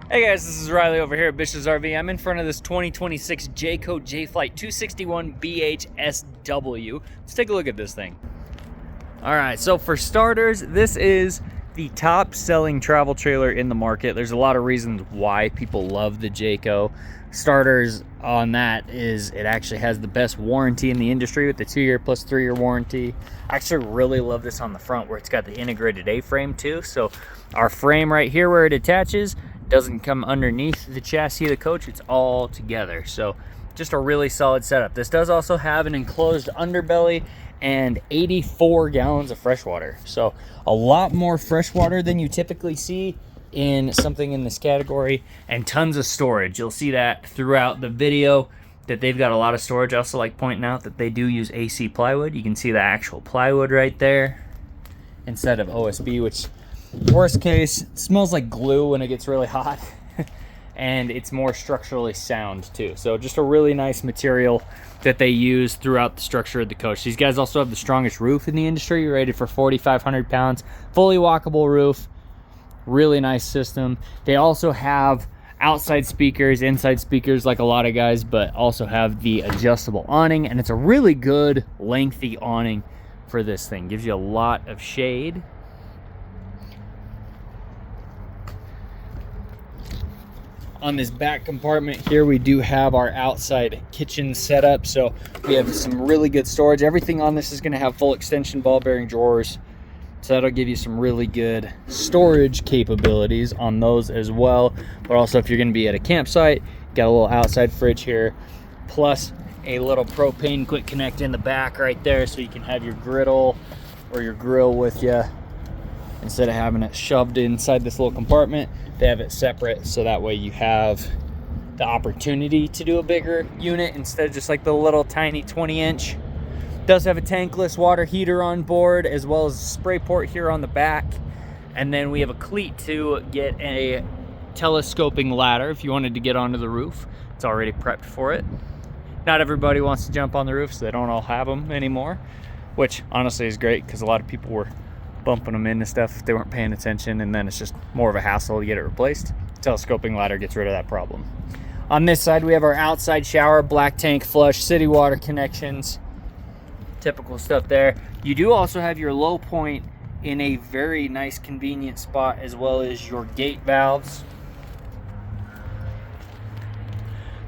Hey guys, this is Riley over here at Bishop's RV. I'm in front of this 2026 Jayco Jay Flight 261 BHSW. Let's take a look at this thing. All right, so for starters, this is the top selling travel trailer in the market. There's a lot of reasons why people love the Jayco. Starters on that is it actually has the best warranty in the industry with the 2-year plus 3-year warranty. I actually really love this on the front where it's got the integrated A-frame too. So our frame right here where it attaches doesn't come underneath the chassis of the coach, it's all together. So just a really solid setup. This does also have an enclosed underbelly and 84 gallons of fresh water. So a lot more fresh water than you typically see in something in this category, and tons of storage. You'll see that throughout the video that they've got a lot of storage. I also like pointing out that they do use AC plywood. You can see the actual plywood right there instead of OSB, which worst case smells like glue when it gets really hot. And it's more structurally sound too. So just a really nice material that they use throughout the structure of the coach. These guys also have the strongest roof in the industry, rated for 4,500 pounds, fully walkable roof, really nice system. They also have outside speakers, inside speakers like a lot of guys, but also have the adjustable awning, and it's a really good lengthy awning for this thing. Gives you a lot of shade. On this back compartment here, we do have our outside kitchen setup, so we have some really good storage. Everything on this is going to have full extension ball bearing drawers, so that'll give you some really good storage capabilities on those as well. But also, if you're going to be at a campsite, got a little outside fridge here, plus a little propane quick connect in the back right there, so you can have your griddle or your grill with you instead of having it shoved inside this little compartment. They have it separate, so that way you have the opportunity to do a bigger unit instead of just like the little tiny 20-inch. Does have a tankless water heater on board, as well as a spray port here on the back. And then we have a cleat to get a telescoping ladder if you wanted to get onto the roof. It's already prepped for it. Not everybody wants to jump on the roof, so they don't all have them anymore, which honestly is great because a lot of people were bumping them into stuff if they weren't paying attention, and then it's just more of a hassle to get it replaced. Telescoping ladder gets rid of that problem. On this side, we have our outside shower, black tank flush, city water connections, typical stuff there. You do also have your low point in a very nice convenient spot, as well as your gate valves.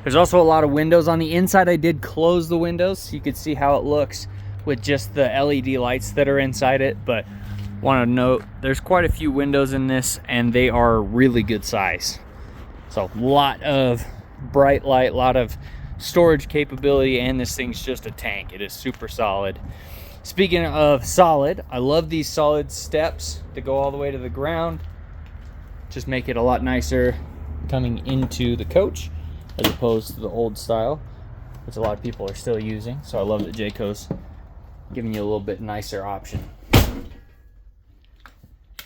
There's also a lot of windows on the inside. I did close the windows so you could see how it looks with just the LED lights that are inside it, but want to note there's quite a few windows in this, and they are really good size. So a lot of bright light, a lot of storage capability, and this thing's just a tank. It is super solid. Speaking of solid, I love these solid steps that go all the way to the ground. Just make it a lot nicer coming into the coach as opposed to the old style, which a lot of people are still using. So I love that Jayco's giving you a little bit nicer option.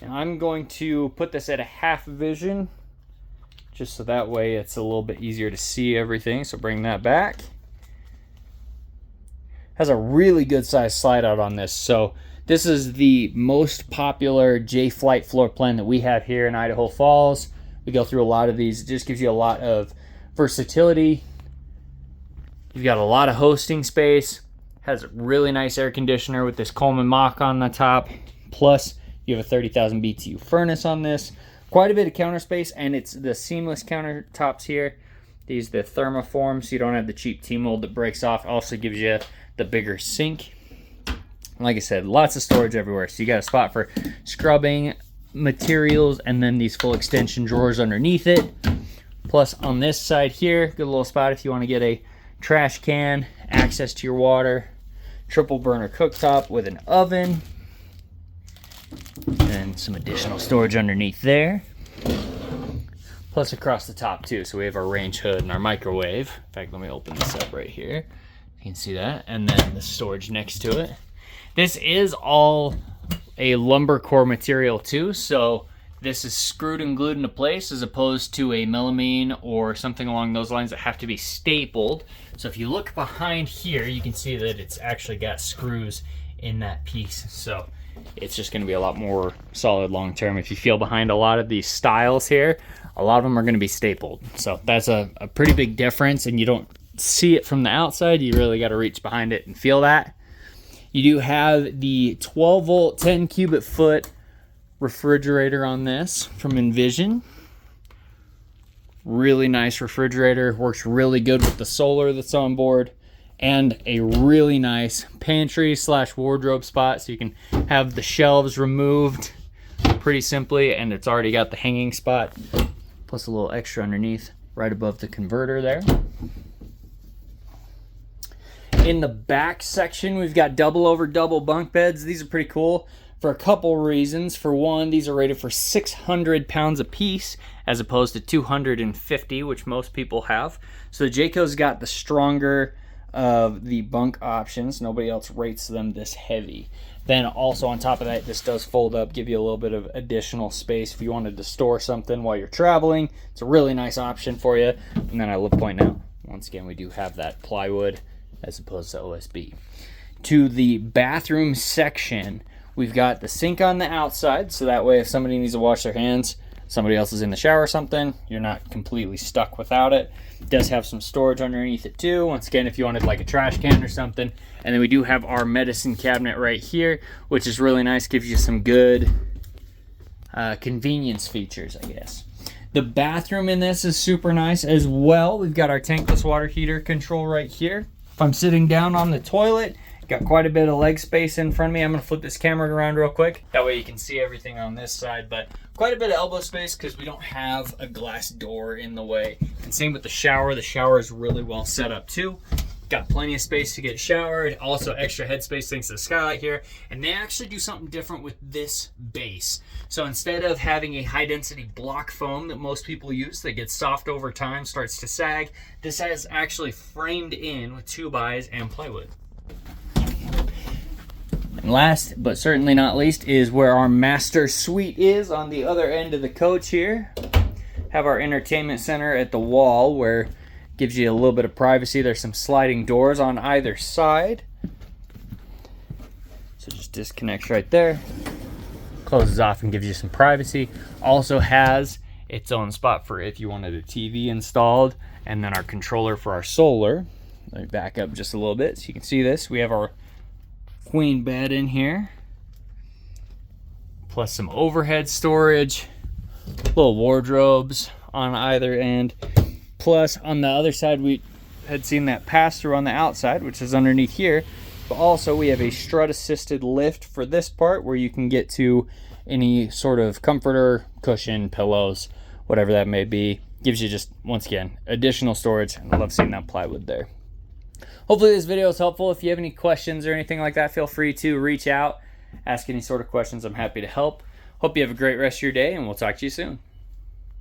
And I'm going to put this at a half vision, just so that way it's a little bit easier to see everything. So bring that back. Has a really good size slide out on this. So this is the most popular Jay Flight floor plan that we have here in Idaho Falls. We go through a lot of these. It just gives you a lot of versatility. You've got a lot of hosting space. Has a really nice air conditioner with this Coleman Mach on the top. Plus, you have a 30,000 BTU furnace on this. Quite a bit of counter space, and it's the seamless countertops here. These the thermoform, so you don't have the cheap T-mold that breaks off. Also gives you the bigger sink. Like I said, lots of storage everywhere. So you got a spot for scrubbing materials, and then these full extension drawers underneath it. Plus on this side here, good little spot if you want to get a trash can, access to your water, triple burner cooktop with an oven, and some additional storage underneath there. Plus across the top too, so we have our range hood and our microwave. In fact, let me open this up right here. You can see that, and then the storage next to it. This is all a lumber core material too, so this is screwed and glued into place as opposed to a melamine or something along those lines that have to be stapled. So if you look behind here, you can see that it's actually got screws in that piece. So it's just going to be a lot more solid long term. If you feel behind a lot of these styles here, a lot of them are going to be stapled. So that's a pretty big difference, and you don't see it from the outside. You really got to reach behind it and feel that. You do have the 12 volt, 10 cubic foot refrigerator on this from Envision. Really nice refrigerator, works really good with the solar that's on board, and a really nice pantry slash wardrobe spot, so you can have the shelves removed pretty simply, and it's already got the hanging spot plus a little extra underneath right above the converter there. In the back section, we've got double over double bunk beds. These are pretty cool for a couple reasons. For one, these are rated for 600 pounds a piece as opposed to 250, which most people have. So Jayco's got the stronger of the bunk options. Nobody else rates them this heavy. Then also on top of that, this does fold up, give you a little bit of additional space if you wanted to store something while you're traveling. It's a really nice option for you. And then I will point out, once again, we do have that plywood as opposed to OSB. To the bathroom section, we've got the sink on the outside, so that way if somebody needs to wash their hands, somebody else is in the shower or something, you're not completely stuck without it. It does have some storage underneath it too, once again, if you wanted like a trash can or something. And then we do have our medicine cabinet right here, which is really nice, gives you some good convenience features, I guess. The bathroom in this is super nice as well. We've got our tankless water heater control right here. If I'm sitting down on the toilet, got quite a bit of leg space in front of me. I'm gonna flip this camera around real quick. That way you can see everything on this side, but quite a bit of elbow space because we don't have a glass door in the way. And same with the shower. The shower is really well set up too. Got plenty of space to get showered. Also extra headspace thanks to the skylight here. And they actually do something different with this base. So instead of having a high density block foam that most people use that gets soft over time, starts to sag, this has actually framed in with 2x and plywood. And last, but certainly not least, is where our master suite is on the other end of the coach here. Have our entertainment center at the wall where it gives you a little bit of privacy. There's some sliding doors on either side. So just disconnects right there. Closes off and gives you some privacy. Also has its own spot for if you wanted a TV installed, and then our controller for our solar. Let me back up just a little bit so you can see this. We have our queen bed in here, plus some overhead storage, little wardrobes on either end. Plus on the other side, we had seen that pass through on the outside, which is underneath here. But also we have a strut assisted lift for this part where you can get to any sort of comforter, cushion, pillows, whatever that may be. Gives you just, once again, additional storage. I love seeing that plywood there. Hopefully this video is helpful. If you have any questions or anything like that, feel free to reach out, ask any sort of questions. I'm happy to help. Hope you have a great rest of your day, and we'll talk to you soon.